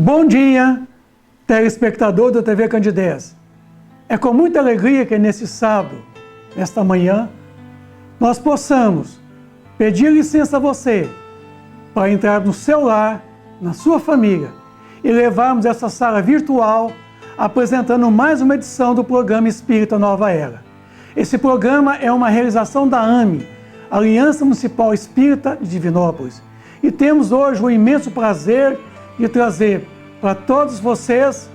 Bom dia, telespectador da TV Candidez. É com muita alegria que nesse sábado, nesta manhã, nós possamos pedir licença a você para entrar no seu lar, na sua família e levarmos essa sala virtual apresentando mais uma edição do programa Espírita Nova Era. Esse programa é uma realização da AME, Aliança Municipal Espírita de Divinópolis. E temos hoje o imenso prazer de trazer para todos vocês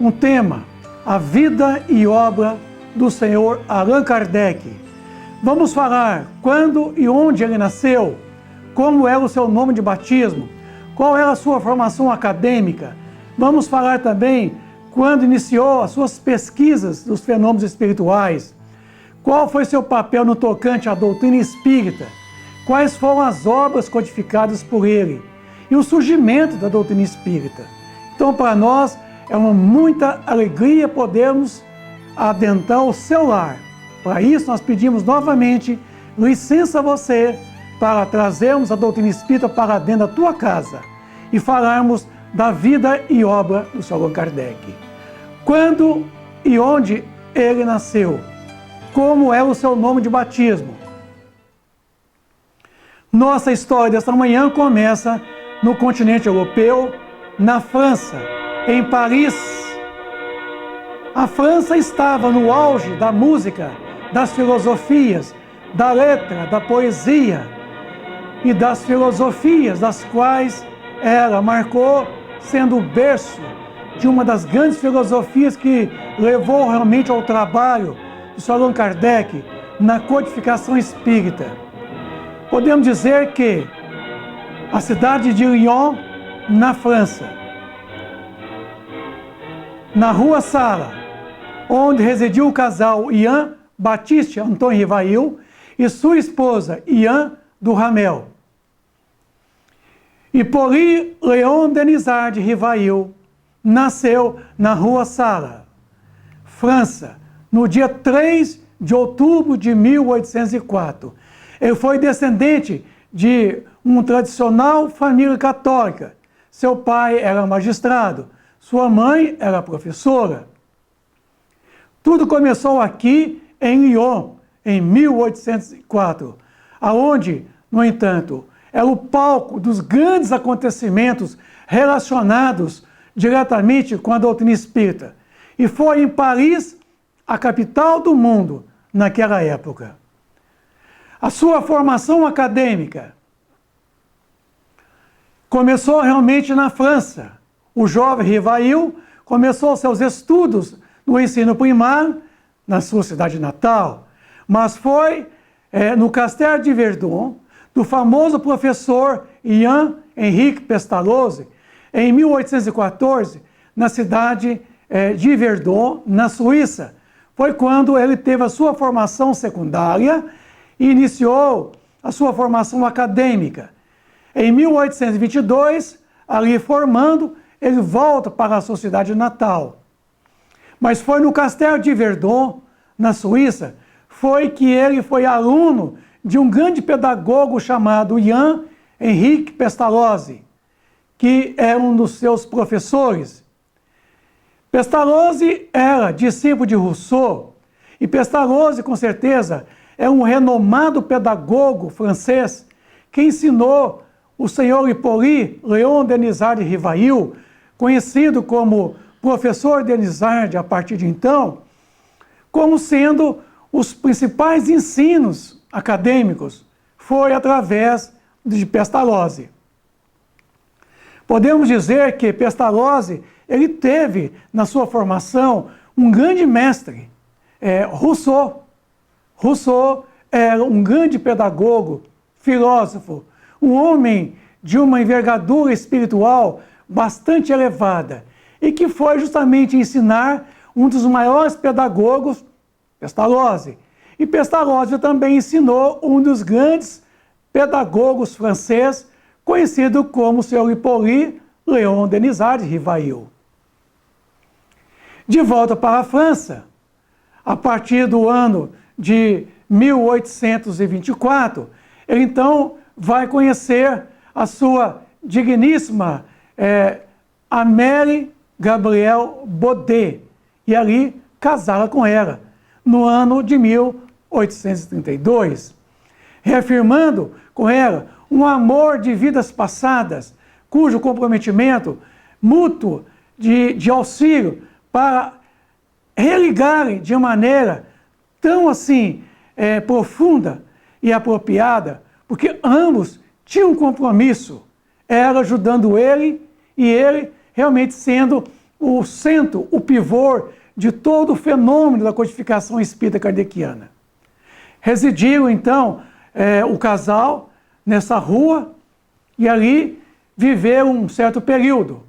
um tema, a vida e obra do Senhor Allan Kardec. Vamos falar quando e onde ele nasceu, como era o seu nome de batismo, qual era a sua formação acadêmica. Vamos falar também quando iniciou as suas pesquisas dos fenômenos espirituais, qual foi seu papel no tocante à doutrina espírita, quais foram as obras codificadas por ele e o surgimento da doutrina espírita. Então, para nós, é uma muita alegria podermos adentrar o seu lar. Para isso, nós pedimos novamente licença a você para trazermos a doutrina espírita para dentro da tua casa e falarmos da vida e obra do Senhor Allan Kardec. Quando e onde ele nasceu? Como é o seu nome de batismo? Nossa história desta manhã começa no continente europeu, na França, em Paris. A França estava no auge da música, das filosofias, da letra, da poesia e das filosofias das quais ela marcou, sendo o berço de uma das grandes filosofias que levou realmente ao trabalho do Senhor Allan Kardec na codificação espírita. Podemos dizer que a cidade de Lyon, na França, na Rua Sala, onde residiu o casal Ian Baptiste Antoine Rivail e sua esposa Ian Duhamel. Hippolyte Léon Denisard Rivail nasceu na Rua Sala, França, no dia 3 de outubro de 1804. Ele foi descendente de uma tradicional família católica. Seu pai era magistrado, sua mãe era professora. Tudo começou aqui em Lyon, em 1804, aonde, no entanto, era o palco dos grandes acontecimentos relacionados diretamente com a doutrina espírita. E foi em Paris, a capital do mundo, naquela época. A sua formação acadêmica começou realmente na França. O jovem Rivail começou seus estudos no ensino primário na sua cidade natal, mas foi no Castelo de Verdun, do famoso professor Ian Henrique Pestalozzi, em 1814, na cidade de Verdun, na Suíça. Foi quando ele teve a sua formação secundária e iniciou a sua formação acadêmica. Em 1822, ali formando, ele volta para a sua cidade natal. Mas foi no Castelo de Verdun, na Suíça, foi que ele foi aluno de um grande pedagogo chamado Ian Henrique Pestalozzi, que é um dos seus professores. Pestalozzi era discípulo de Rousseau, e Pestalozzi, com certeza, é um renomado pedagogo francês que ensinou o senhor Hippolyte Léon Denisard Rivail, conhecido como professor Denisard a partir de então, como sendo os principais ensinos acadêmicos, foi através de Pestalozzi. Podemos dizer que Pestalozzi, ele teve na sua formação um grande mestre, Rousseau. Rousseau era um grande pedagogo, filósofo, um homem de uma envergadura espiritual bastante elevada e que foi justamente ensinar um dos maiores pedagogos, Pestalozzi. E Pestalozzi também ensinou um dos grandes pedagogos franceses, conhecido como o Sr. Hippolyte Léon Denisard Rivail. De volta para a França, a partir do ano de 1824, ele então vai conhecer a sua digníssima Amélie Gabriel Baudet, e ali casara com ela, no ano de 1832, reafirmando com ela um amor de vidas passadas, cujo comprometimento mútuo de auxílio para religarem de maneira tão assim profunda e apropriada, porque ambos tinham um compromisso, ela ajudando ele e ele realmente sendo o centro, o pivô de todo o fenômeno da codificação espírita kardeciana. Residiram então o casal nessa rua e ali viveram um certo período.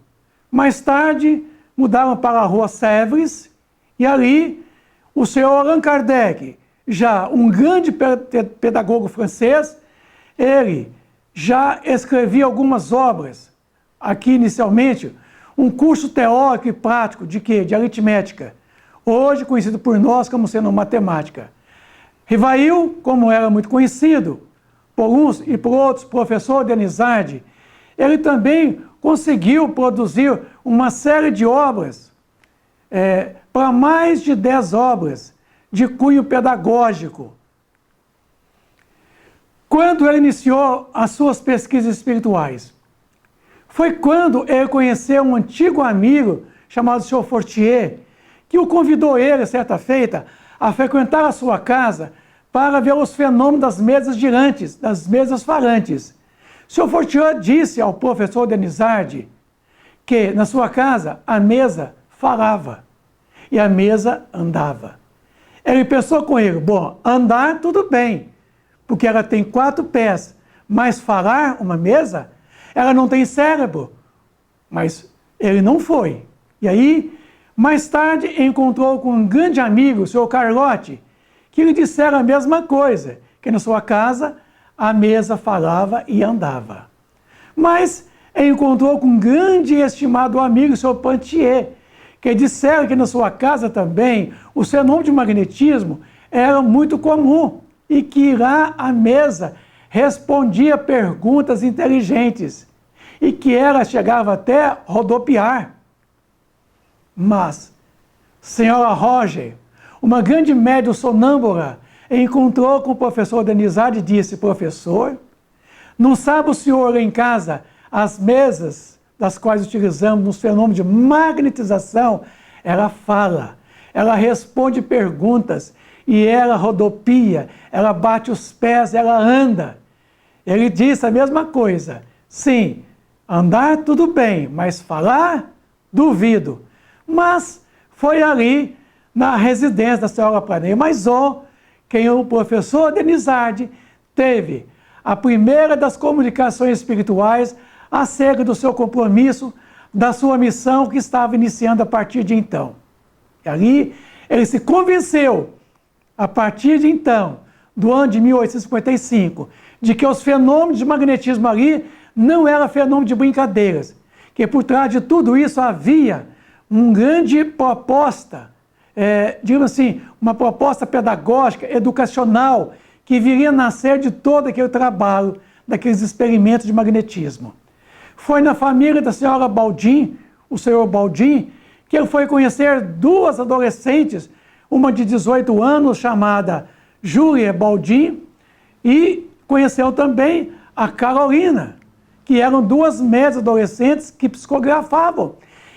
Mais tarde mudaram para a rua Sèvres e ali o senhor Allan Kardec, já um grande pedagogo francês, ele já escrevia algumas obras. Aqui inicialmente um curso teórico e prático de quê? De aritmética, hoje conhecido por nós como sendo matemática. Rivail, como era muito conhecido por uns e por outros, professor Denizade, ele também conseguiu produzir uma série de obras, para mais de 10 obras de cunho pedagógico. Quando ele iniciou as suas pesquisas espirituais? Foi quando ele conheceu um antigo amigo chamado Sr. Fortier, que o convidou ele, certa feita, a frequentar a sua casa para ver os fenômenos das mesas girantes, das mesas falantes. Sr. Fortier disse ao professor Denizade que na sua casa a mesa falava e a mesa andava. Ele pensou com ele, bom, andar tudo bem, porque ela tem 4 pés, mas falar uma mesa, ela não tem cérebro. Mas ele não foi. E aí, mais tarde, encontrou com um grande amigo, o Sr. Carlotti, que lhe disseram a mesma coisa, que na sua casa a mesa falava e andava. Mas encontrou com um grande e estimado amigo, o Sr. Pantier, que disseram que na sua casa também o fenômeno de magnetismo era muito comum e que lá a mesa respondia perguntas inteligentes e que ela chegava até rodopiar. Mas, senhora Roger, uma grande médium sonâmbula, encontrou com o professor Denizade e disse, professor, não sabe o senhor em casa as mesas das quais utilizamos nos fenômenos de magnetização? Ela fala, ela responde perguntas e ela rodopia, ela bate os pés, ela anda. Ele disse a mesma coisa, sim, andar tudo bem, mas falar, duvido. Mas foi ali na residência da senhora Planey Maison, quem o professor Denizade teve a primeira das comunicações espirituais acerca do seu compromisso, da sua missão que estava iniciando a partir de então. E ali ele se convenceu, a partir de então, do ano de 1855, de que os fenômenos de magnetismo ali não eram fenômeno de brincadeiras, que por trás de tudo isso havia uma grande proposta, digamos assim, uma proposta pedagógica, educacional, que viria a nascer de todo aquele trabalho, daqueles experimentos de magnetismo. Foi na família da senhora Baldin, o senhor Baldin, que ele foi conhecer 2 adolescentes, uma de 18 anos, chamada Júlia Baldin, e conheceu também a Carolina, que eram 2 médias adolescentes que psicografavam,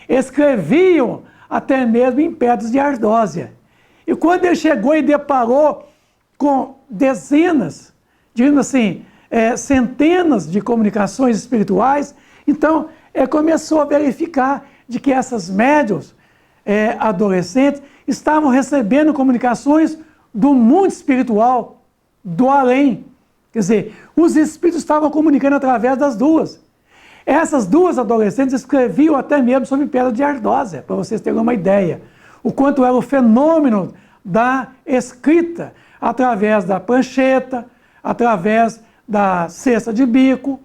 escreviam até mesmo em pedras de ardósia. E quando ele chegou e deparou com dezenas, digamos assim, centenas de comunicações espirituais, então ele começou a verificar de que essas médiuns adolescentes estavam recebendo comunicações do mundo espiritual, do além. Quer dizer, os espíritos estavam comunicando através das 2. Essas 2 adolescentes escreviam até mesmo sobre pedra de ardósia, para vocês terem uma ideia. O quanto era o fenômeno da escrita, através da prancheta, através da cesta de bico.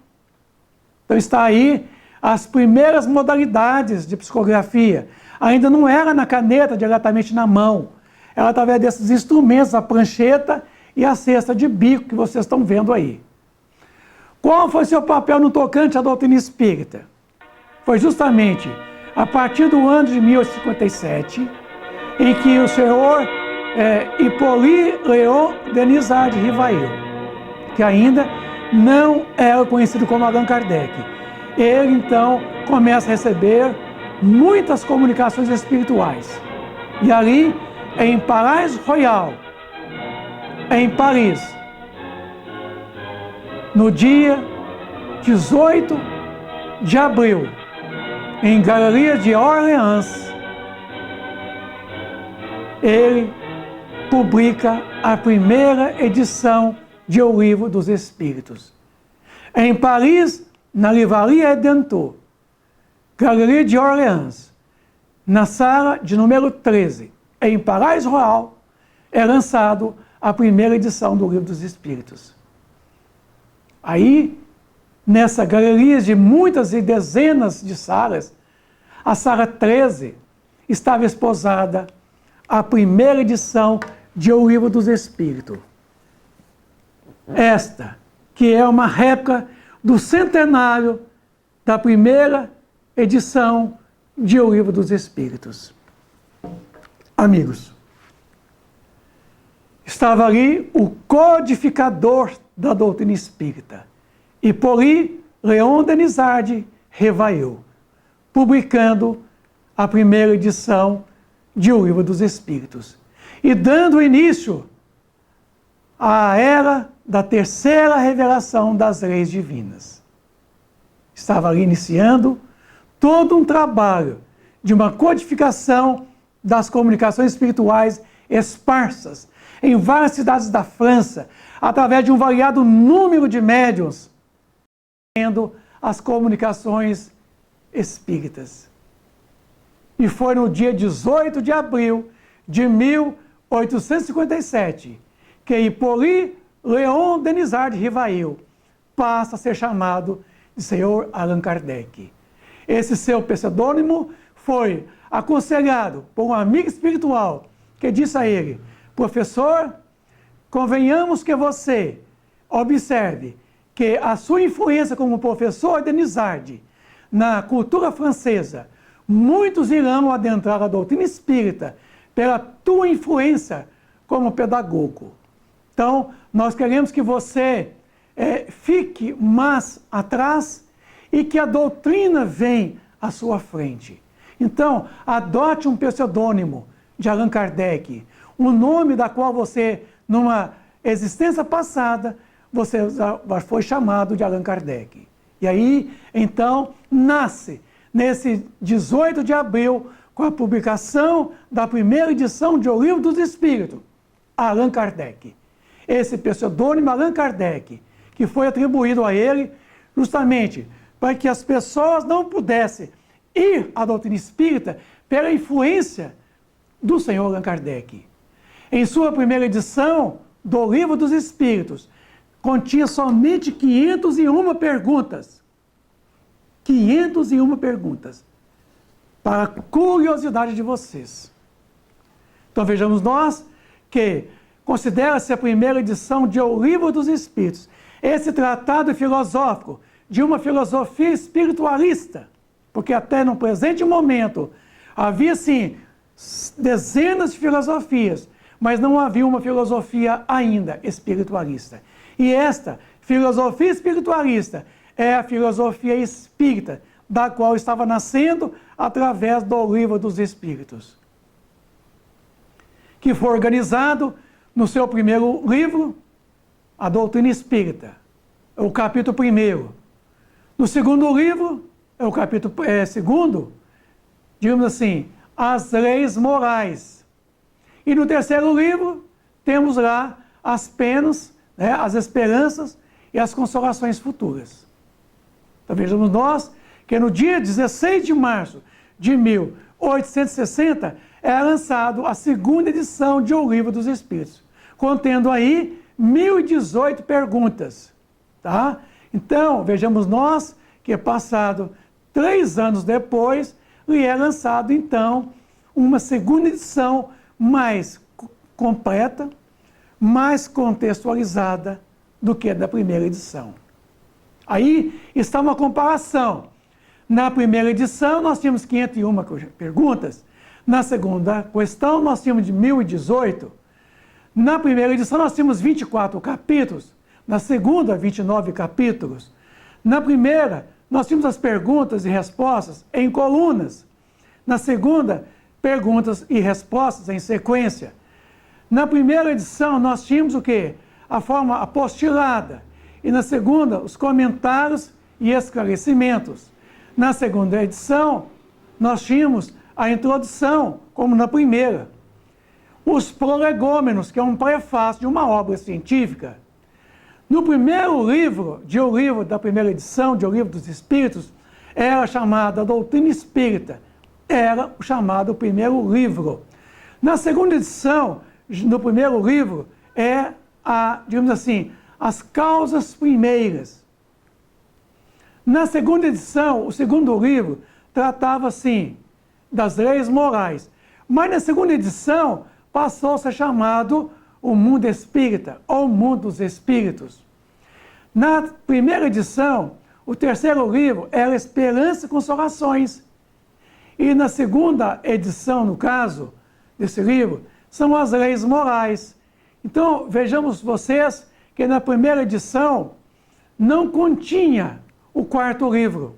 Então está aí as primeiras modalidades de psicografia. Ainda não era na caneta, diretamente na mão. Era através desses instrumentos, a prancheta e a cesta de bico que vocês estão vendo aí. Qual foi seu papel no tocante à doutrina espírita? foi justamente a partir do ano de 1857, em que o senhor Hippolyte Léon Denisard Rivail, que ainda não era conhecido como Allan Kardec, ele então começa a receber muitas comunicações espirituais. E ali, em Palais Royal, em Paris, no dia 18 de abril, em Galeria de Orleans, ele publica a primeira edição de O Livro dos Espíritos. Em Paris, na Livraria Edentô, Galeria de Orleans, na sala de número 13, em Palais Royal, é lançado a primeira edição do Livro dos Espíritos. Aí, nessa galeria de muitas e dezenas de salas, a sala 13 estava esposada a primeira edição de O Livro dos Espíritos. Esta, que é uma réplica do centenário da primeira edição de O Livro dos Espíritos. Amigos, estava ali o codificador da doutrina espírita, Hippolyte Léon Denisard Rivail, publicando a primeira edição de O Livro dos Espíritos e dando início à era da terceira revelação das leis divinas. Estava ali iniciando todo um trabalho de uma codificação das comunicações espirituais esparsas em várias cidades da França, através de um variado número de médiuns, tendo as comunicações espíritas. E foi no dia 18 de abril de 1857 que Hippolyte Léon Denisard Rivail passa a ser chamado de Senhor Allan Kardec. Esse seu pseudônimo foi aconselhado por um amigo espiritual que disse a ele: professor, convenhamos que você observe que a sua influência como professor Denisard na cultura francesa, muitos irão adentrar a doutrina espírita pela tua influência como pedagogo. Então, nós queremos que você fique mais atrás e que a doutrina venha à sua frente. Então, adote um pseudônimo de Allan Kardec, um nome da qual você, numa existência passada, você já foi chamado de Allan Kardec. E aí, então, nasce, nesse 18 de abril, com a publicação da primeira edição de O Livro dos Espíritos, Allan Kardec. Esse pseudônimo Allan Kardec, que foi atribuído a ele justamente para que as pessoas não pudessem ir à doutrina espírita pela influência do senhor Allan Kardec. Em sua primeira edição do Livro dos Espíritos, continha somente 501 perguntas. 501 perguntas. Para a curiosidade de vocês. Então vejamos nós que considera-se a primeira edição de O Livro dos Espíritos, esse tratado filosófico de uma filosofia espiritualista, porque até no presente momento havia sim dezenas de filosofias, mas não havia uma filosofia ainda espiritualista. E esta filosofia espiritualista é a filosofia espírita, da qual estava nascendo através do Livro dos Espíritos, que foi organizado no seu primeiro livro, A Doutrina Espírita, o capítulo 1. No segundo livro, o capítulo 2, digamos assim, As Leis Morais. E no terceiro livro, temos lá as penas, as esperanças e as consolações futuras. Então vejamos nós que no dia 16 de março de 1860 é lançado a segunda edição de O Livro dos Espíritos, contendo aí 1018 perguntas. Tá? Então, vejamos nós que passado 3 anos depois, lhe é lançado então uma segunda edição mais completa, mais contextualizada do que a da primeira edição. Aí está uma comparação Na primeira edição, nós tínhamos 501 perguntas. Na segunda questão, nós tínhamos de 1018. Na primeira edição, nós tínhamos 24 capítulos. Na segunda, 29 capítulos. Na primeira, nós tínhamos as perguntas e respostas em colunas. Na segunda, perguntas e respostas em sequência. Na primeira edição, nós tínhamos o quê? A forma apostilada. E na segunda, os comentários e esclarecimentos. Na segunda edição, nós tínhamos a introdução, como na primeira. Os prolegômenos, que é um prefácio de uma obra científica. No primeiro livro, o livro da primeira edição, O Livro dos Espíritos, era chamada Doutrina Espírita. Era o chamado primeiro livro. Na segunda edição, no primeiro livro, digamos assim, as causas primeiras. Na segunda edição, o segundo livro, tratava, assim, das leis morais. Mas na segunda edição, passou a ser chamado o mundo espírita, ou o mundo dos espíritos. Na primeira edição, o terceiro livro era Esperança e Consolações. E na segunda edição, no caso desse livro, são as leis morais. Então, vejamos vocês que na primeira edição não continha o quarto livro.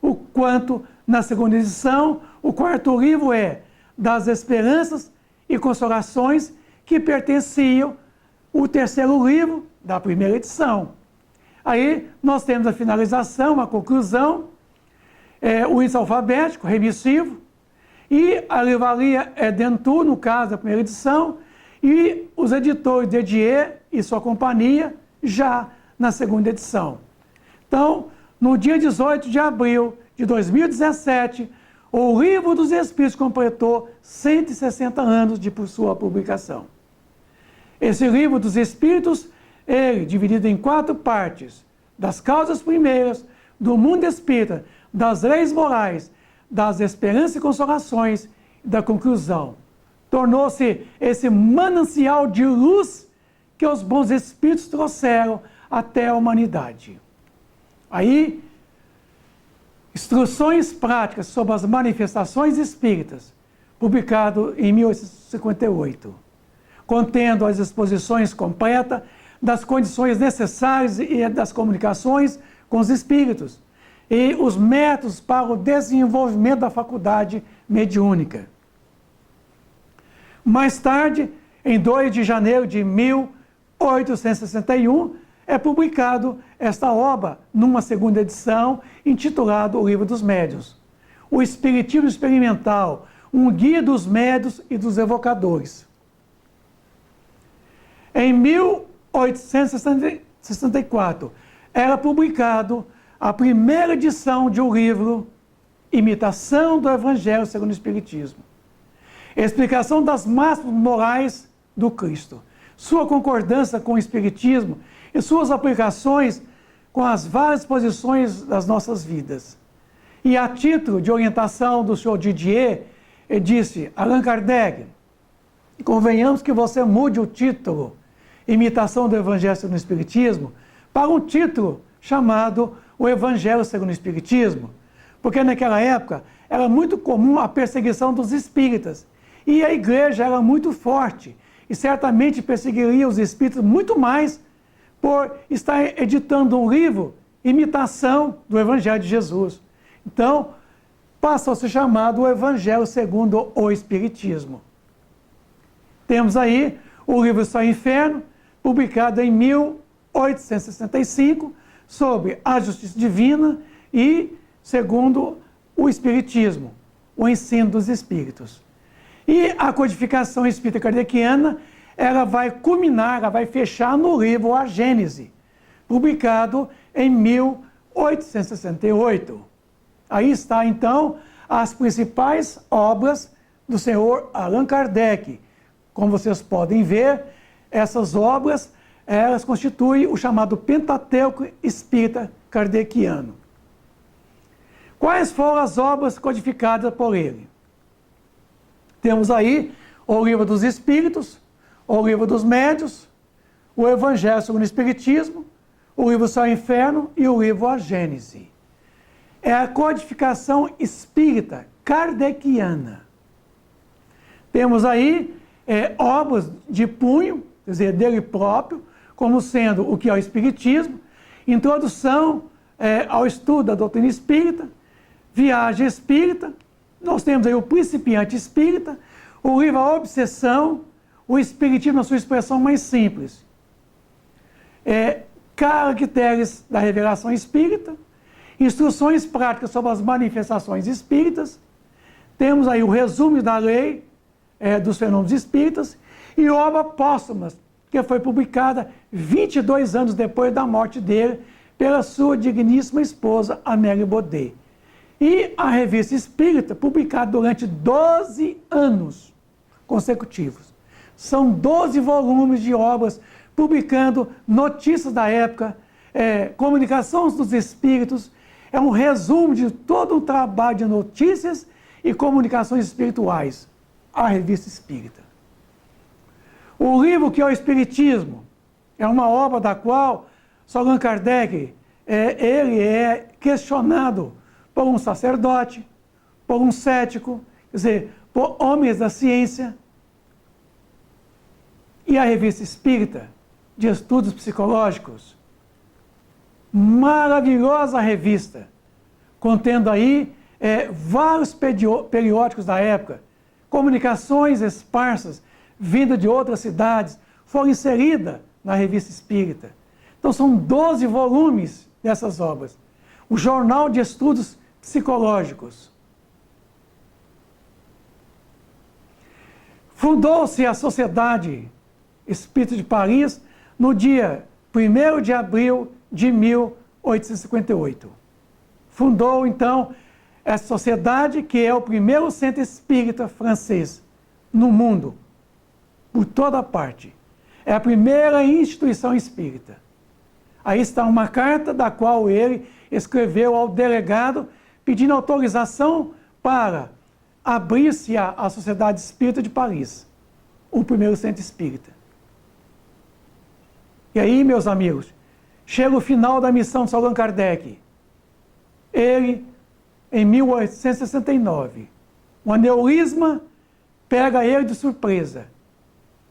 O quanto na segunda edição, o quarto livro é das Esperanças e Consolações, que pertenciam ao terceiro livro da primeira edição. Aí nós temos a finalização, a conclusão, o índice alfabético remissivo, e a livraria Edentu, no caso da primeira edição, e os editores Dedier e sua companhia, já na segunda edição. Então, no dia 18 de abril de 2017, o Livro dos Espíritos completou 160 anos de sua publicação. Esse Livro dos Espíritos, ele dividido em 4 partes: das causas primeiras, do mundo espírita, das leis morais, das esperanças e consolações e da conclusão. Tornou-se esse manancial de luz que os bons espíritos trouxeram até a humanidade. Aí, Instruções Práticas sobre as Manifestações Espíritas, publicado em 1858, contendo as exposições completas das condições necessárias e das comunicações com os espíritos e os métodos para o desenvolvimento da faculdade mediúnica. Mais tarde, em 2 de janeiro de 1861, é publicado esta obra numa segunda edição, intitulada O Livro dos Médiuns. O Espiritismo Experimental, um guia dos médiuns e dos evocadores. Em 1864, era publicado a primeira edição de um livro, Imitação do Evangelho segundo o Espiritismo. Explicação das máximas morais do Cristo, sua concordância com o Espiritismo e suas aplicações com as várias posições das nossas vidas. E a título de orientação do Sr. Didier, ele disse: Allan Kardec, convenhamos que você mude o título Imitação do Evangelho segundo o Espiritismo para um título chamado O Evangelho segundo o Espiritismo, porque naquela época era muito comum a perseguição dos espíritas e a igreja era muito forte e certamente perseguiria os espíritos muito mais por estar editando um livro, imitação do Evangelho de Jesus. Então, passou a ser chamado o Evangelho segundo o Espiritismo. Temos aí o livro Céu e Inferno, publicado em 1865, sobre a justiça divina e segundo o Espiritismo, o ensino dos Espíritos. E a codificação espírita kardeciana, ela vai culminar, ela vai fechar no livro A Gênese, publicado em 1868. Aí está, então, as principais obras do senhor Allan Kardec. Como vocês podem ver, essas obras, elas constituem o chamado Pentateuco Espírita Kardeciano. Quais foram as obras codificadas por ele? Temos aí o Livro dos Espíritos, o Livro dos Médiuns, o Evangelho segundo o Espiritismo, o livro Céu e Inferno e o livro A Gênese. é a codificação espírita kardeciana. Temos aí obras de punho, quer dizer, dele próprio, como sendo o que é o Espiritismo, introdução ao estudo da doutrina espírita, viagem espírita, nós temos aí o Principiante Espírita, o livro A Obsessão, o Espiritismo na sua expressão mais simples. Caracteres da Revelação Espírita, instruções práticas sobre as manifestações espíritas, temos aí o resumo da lei dos fenômenos espíritas e obra póstuma, que foi publicada 22 anos depois da morte dele pela sua digníssima esposa, Amélie Baudet. E a Revista Espírita, publicada durante 12 anos consecutivos. São 12 volumes de obras publicando notícias da época, comunicações dos espíritos. É um resumo de todo um trabalho de notícias e comunicações espirituais, a Revista Espírita. O livro que é o Espiritismo é uma obra da qual Allan Kardec ele é questionado por um sacerdote, por um cético, quer dizer, por homens da ciência. E a Revista Espírita de Estudos Psicológicos, maravilhosa revista, contendo aí vários periódicos da época, comunicações esparsas, vindas de outras cidades, foram inseridas na Revista Espírita. Então são 12 volumes dessas obras. O Jornal de Estudos Psicológicos. Fundou-se a Sociedade Espírita de Paris no dia 1º de abril de 1858. Fundou, então, essa sociedade, que é o primeiro centro espírita francês no mundo, por toda parte. É a primeira instituição espírita. Aí está uma carta da qual ele escreveu ao delegado pedindo autorização para abrir-se a Sociedade Espírita de Paris, o primeiro centro espírita. E aí, meus amigos, chega o final da missão de Allan Kardec. Ele, em 1869, um aneurisma pega ele de surpresa.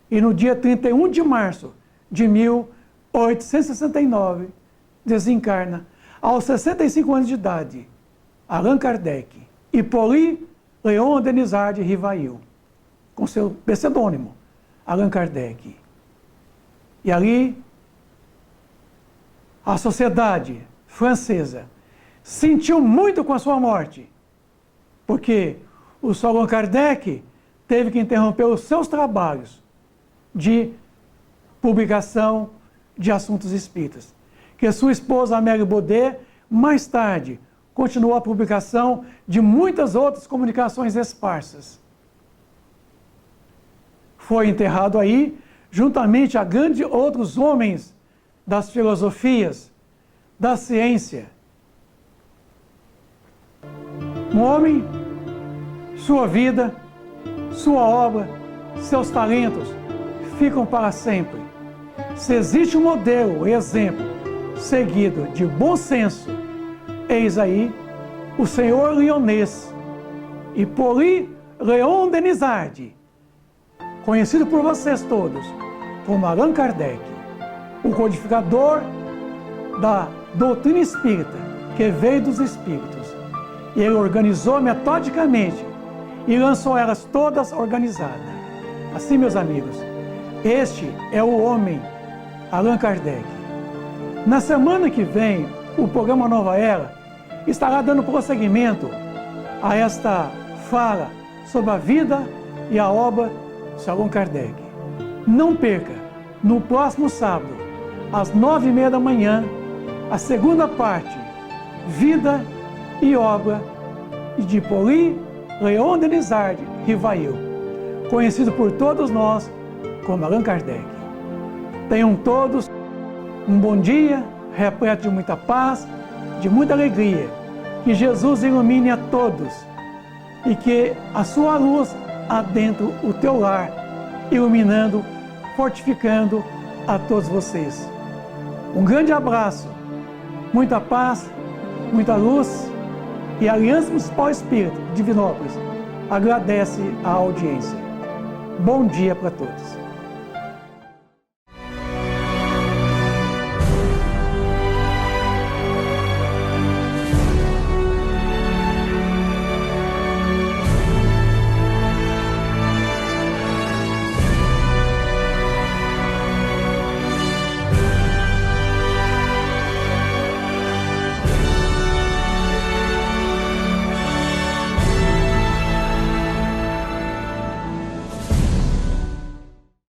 E no dia 31 de março de 1869, desencarna, aos 65 anos de idade, Allan Kardec, Hippolyte Léon Denisard Rivail, com seu pseudônimo, Allan Kardec. E ali, a sociedade francesa sentiu muito com a sua morte, porque o Allan Kardec teve que interromper os seus trabalhos de publicação de assuntos espíritas. Que sua esposa, Amélie Baudet, mais tarde, continuou a publicação de muitas outras comunicações esparsas. Foi enterrado aí, juntamente a grandes outros homens das filosofias, da ciência. Um homem, sua vida, sua obra, seus talentos ficam para sempre. Se existe um modelo, exemplo, seguido de bom senso, eis aí o senhor lyonês, Hippolyte Léon Denisard, conhecido por vocês todos como Allan Kardec, o codificador da doutrina espírita, que veio dos espíritos. E ele organizou metodicamente e lançou elas todas organizadas. Assim, meus amigos, este é o homem, Allan Kardec. Na semana que vem, o programa Nova Era estará dando prosseguimento a esta fala sobre a vida e a obra de Allan Kardec. Não perca, no próximo sábado, às 9h30 da manhã, a segunda parte, Vida e Obra de Hippolyte Léon Denisard Rivail, conhecido por todos nós como Allan Kardec. Tenham todos um bom dia, repleto de muita paz, de muita alegria. Que Jesus ilumine a todos e que a sua luz adentre o teu lar, iluminando, fortificando a todos vocês. Um grande abraço, muita paz, muita luz e a Aliança Municipal Espírita de Divinópolis agradece a audiência. Bom dia para todos.